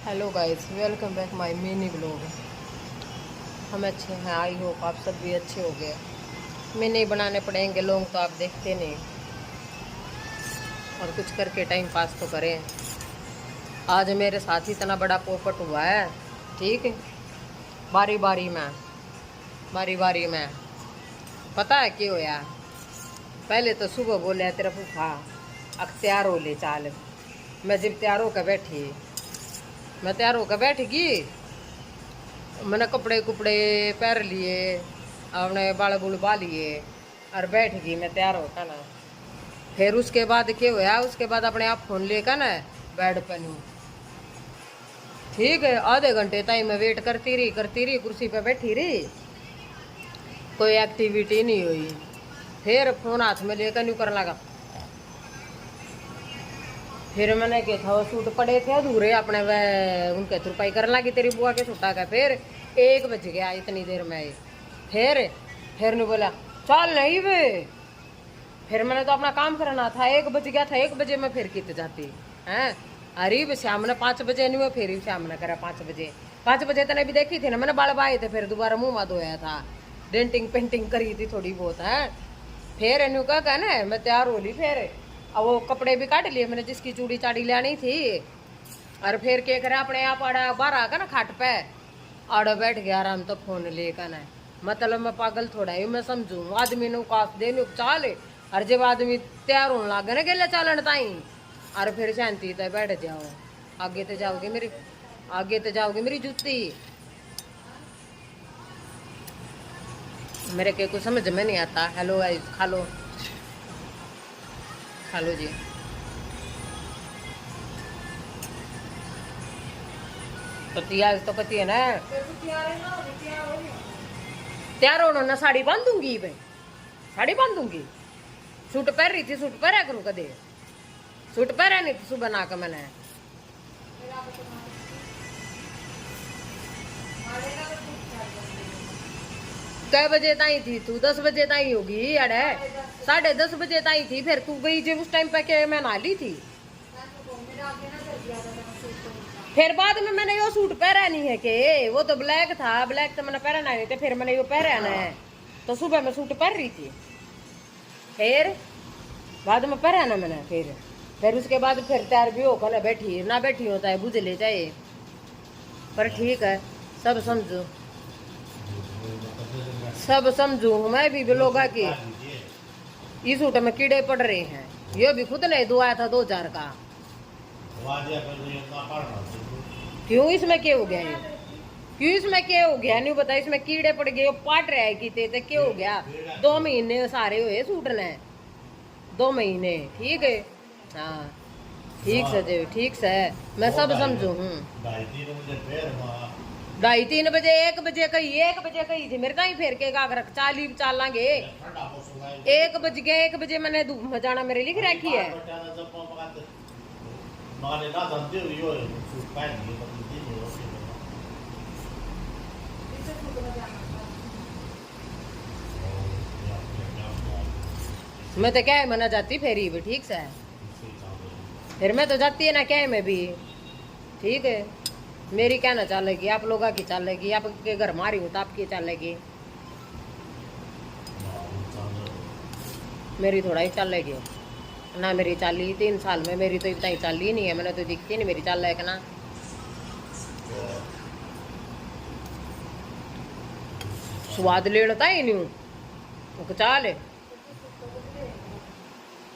Hello guys, welcome back my mini blog. हम अच्छे हैं, आई होप आप सब भी अच्छे हो गए। मिनी बनाने पड़ेंगे लोग तो आप देखते नहीं, और कुछ करके टाइम पास तो करें। आज मेरे साथ इतना बड़ा पोपट हुआ है, ठीक है, बारी बारी में बारी बारी में। पता है क्यों होया? पहले तो सुबह बोले तेरा फूफा अख तैयार हो ले चाल। मैं जब तैयार होकर बैठी, मैं तैयार होकर बैठ गई, मैंने कपड़े कुपड़े पहन लिए, अपने बाल बुल बा लिए और बैठ गई मैं तैयार होकर ना। फिर उसके बाद क्या हुआ, उसके बाद अपने आप फोन लेकर ना बेड पे नू, ठीक है, आधे घंटे तक मैं वेट करती रही, कुर्सी पे बैठी रही, कोई एक्टिविटी नहीं हुई। फिर फोन हाथ में लेकर न्यू करने लगा। फिर मैंने क्या था, वो सूट पड़े थे अधूरे अपने, वह उनके तुरपाई करने लगी तेरी बुआ के सूटा का। फिर 1 बज गया इतनी देर में। फिर नहीं बोला चल नहीं वे। फिर मैंने तो अपना काम करना था, 1 बज गया था, 1 बजे मैं फिर कित जाती हैं। अरे श्याम ने 5 बजे नहीं हुआ, फिर श्याम ने करा 5 बजे तने भी देखी थी ना मैंने, बाल बाए थे, फिर दोबारा मुँह मा धोया था, डेंटिंग पेंटिंग करी थी थोड़ी बहुत है। फिर इन्हू कहा ना मैं तैयार हो ली। फिर अब वो कपड़े भी काट लिए मैंने, जिसकी चूड़ी चाड़ी लानी थी। और फिर क्या करे, अपने आप आड़ा बाहर आकर ना खाट पे आड़ा बैठ गया आराम तो फोन लेकर ना। मतलब मैं पागल थोड़ा ही, मैं समझू आदमी ने काश देने चाल। और जब आदमी तैयार होने लगे ना गेले चालन ताई, और फिर शांति तो बैठ जाओ, आगे तो जाओगे मेरी, आगे तो जाओगे मेरी जूती। मेरे के कुछ समझ में नहीं आता। हेलो गाइस, खा लो जी। तो तैयार तो पति है ना, तैयार होना ना, साड़ी बांधूंगी भाई, साड़ी बांधूंगी। सूट पहन रही थी, सूट पहरा करूँ कदे, सूट पहरा नहीं थी सुबह ना का मैंने। कै बजे ताई थी तू? 10 बजे ताई होगी अड़े, 10:30 बजे ताई थी। फिर तू गई जब उस टाइम पे के मैं नहा ली थी। फिर बाद में मैंने यो सूट पहरा नहीं है के, वो तो ब्लैक था, ब्लैक तो मैंने पहना नहीं थे, फिर मैंने यो पहरा ना है। तो सुबह मैं सूट पहन रही थी, फिर बाद में पहरा ना मैंने। फिर उसके बाद फिर तैयार भी होकर ना बैठी, ना बैठी होता है बुझ ले जाए, पर ठीक है, सब समझू, सब समझू। मैं भी लोगा की इस सूट में कीड़े पड़ रहे हैं, ये भी खुद ने दुआया था 2000 का। क्यों इसमें क्या हो गया है? क्यों इसमें क्या हो गया नहीं बता, इसमें कीड़े पड़ गए, पाट रहा है किते तो क्या हो गया? 2 महीने सारे हुए सूट ने, 2 महीने, ठीक है। हाँ ठीक से जी, ठीक से मैं सब समझू हूँ। 2:30 बजे 1 बजे कही, 1 बजे कही थी मेरे ताई, फिर के रख चाली चाल लांगे। 1 बज गया, 1 बजे मैंने धूप में जाना मेरे लिख रखी है। मैं तो क्या है मना जाती फेरी भी, ठीक से फिर मैं तो जाती है ना क्या में भी, ठीक है। मेरी क्या ना चलेगी, आप लोगों की चलेगी, आपके घर मारी हूँ तो आपकी चलेगी, मेरी थोड़ा ही चलेगी ना। मेरी चाली 3 साल में मेरी तो इतना ही चाली नहीं है, मैंने तो दिखती नहीं मेरी चाल है ना। स्वाद लेता ही नहीं चाल।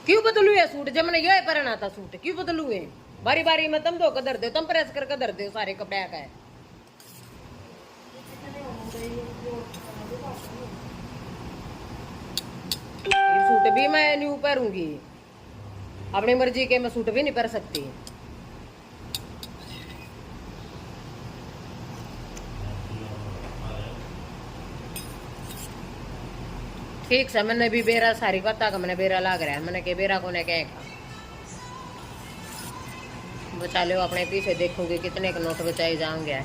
क्यों बदलू है सूट? जब मैंने ये पहना था सूट, क्यों बदलू है? बारी बारी में तुम धो कर दे, तुम प्रेस कर कर दे सारे कपड़े का है। सूट भी मैं नहीं पहरूंगी, अपनी मर्जी के मैं सूट भी नहीं पहन सकती। ठीक से मैंने भी बेरा सारी पता का मैंने बेरा लाग रहा है, मैंने के बेरा को ने क्या बचा लो अपने पीछे, देखूंगी कितने के नोट बचाए जाएंगे।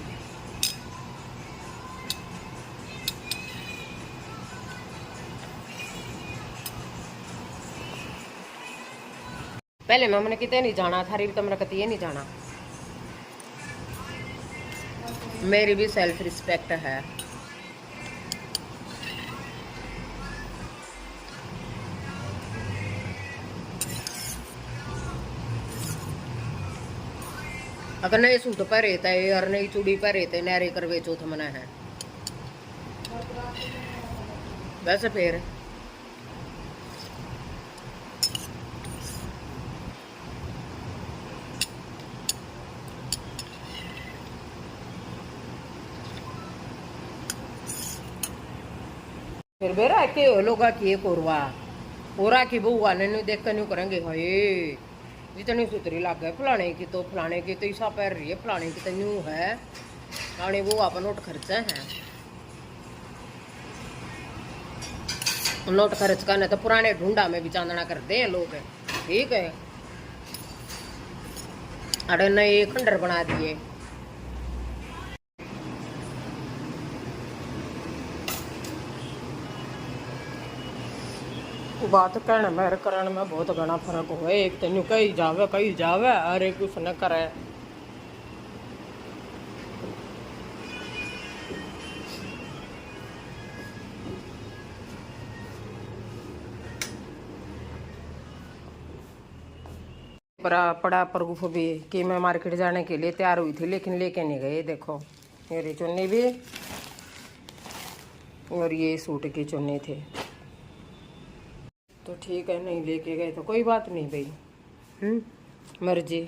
पहले मैं मैंने कितने नहीं जाना था, तो मैंने कती नहीं जाना। मेरी भी सेल्फ रिस्पेक्ट है। अगर नए सूट पहरे थे और नई चूड़ी पहरे थे नहरे करवे चौथ मना है वैसे फिर बेरा के लोग की कोरवा ओरा की बहू आने देख कर न्यू करेंगे हाय जितनी सुतरी लग गए फलाने की तो ईसा पैर रही है फलाने की तो न्यू है फलाने वो आप नोट खर्चा है नोट खर्च करने तो पुराने ढूंढा में भी चांदना करते हैं लोग ठीक है। अरे नए खंडर बना दिए। बात कहने में करने में बहुत घना फर्क हो एक तेन कही जावे अरे कुछ न करे। पड़ा प्रगुफ भी कि मैं मार्केट जाने के लिए तैयार हुई थी लेकिन लेके नहीं गए। देखो मेरी चुन्नी भी और ये सूट की चुन्नी थे तो ठीक है नहीं लेके गए तो कोई बात नहीं भाई मर्जी।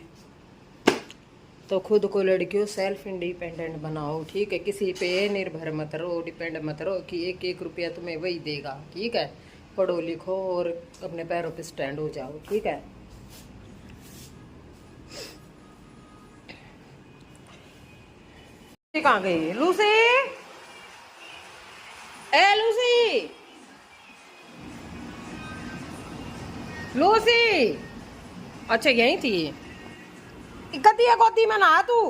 तो खुद को लड़कियों सेल्फ इंडिपेंडेंट बनाओ ठीक है। किसी पे निर्भर मत रहो डिपेंड मत रहो कि एक एक रुपया तुम्हें वही देगा ठीक है। पढ़ो लिखो और अपने पैरों पे स्टैंड हो जाओ ठीक है। कहाँ गई लूसी? ए लूसी लूसी अच्छा यही थी कती गोदी में ना तू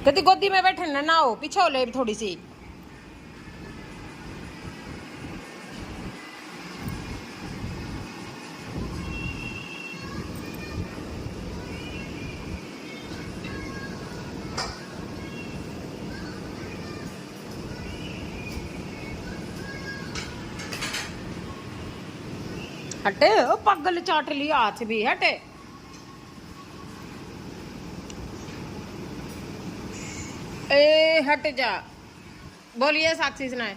कती गोदी में बैठे ना हो पीछे हो ले थोड़ी सी। हटे ओ पगल चाट ली हाथ भी हटे। ए हट जा बोलिए साक्षी सुनाए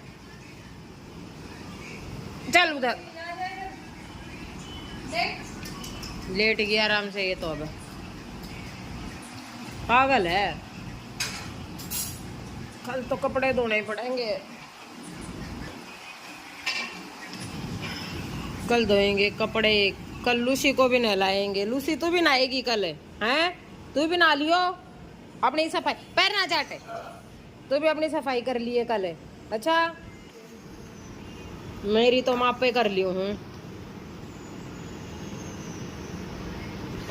चल उधर लेट गया आराम से ये तो अब पागल है। कल तो कपड़े धोने पड़ेंगे कल धोएंगे कपड़े कल लूसी को भी नहलाएंगे। लूसी तू भी नहाएगी कल हैं तू भी नहा लियो अपनी सफाई पैर ना चाटे तू भी अपनी सफाई कर लिए कल। अच्छा मेरी तो माँ पे कर ली हूँ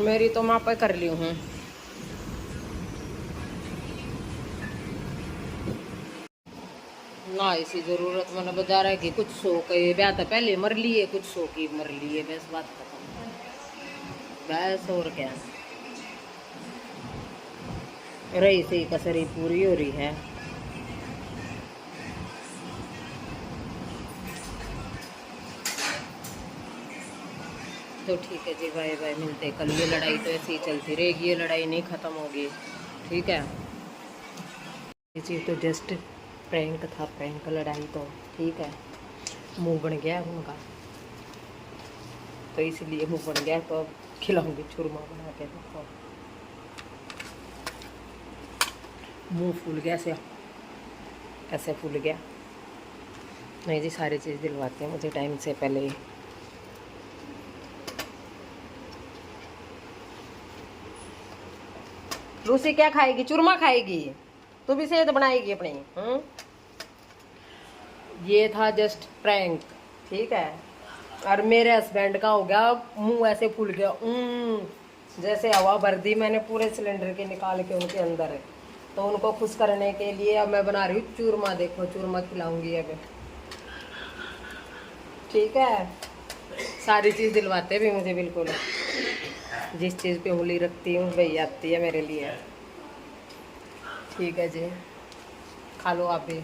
मेरी तो माँ पे कर ली हूँ। ना इसी जरूरत मैंने बता रहा है कि कुछ सो के ब्याह तो पहले मर लिए कुछ सो की मर लिए बस बात खत्म बस और क्या रही सी कसरी पूरी हो रही है। तो ठीक है जी बाय बाय मिलते कल। ये लड़ाई तो ऐसी ही चलती रहेगी ये लड़ाई नहीं खत्म होगी ठीक है। ये चीज़ तो जस्ट प्रैंक था प्रैंक लड़ाई तो ठीक है। मुंह बन गया उनका तो इसलिए मुंह बन गया तो अब खिलाऊंगी चूरमा बना के। देखो मुंह फूल गया से ऐसे फूल गया। नहीं जी सारी चीज़ दिलवाते हैं मुझे टाइम से पहले ही। लूसी क्या खाएगी चूरमा खाएगी तू भी सेहत बनाएगी अपनी ये था जस्ट प्रैंक ठीक है। और मेरे हस्बैंड का हो गया मुंह ऐसे फूल गया जैसे हवा भर दी मैंने पूरे सिलेंडर के निकाल के उनके अंदर तो उनको खुश करने के लिए अब मैं बना रही हूँ चूरमा। देखो चूरमा खिलाऊंगी अब ठीक है। सारी चीज़ दिलवाते भी मुझे बिल्कुल जिस चीज़ पे उंगली रखती हूँ वही आती है मेरे लिए ठीक है जी, खा लो आप भी।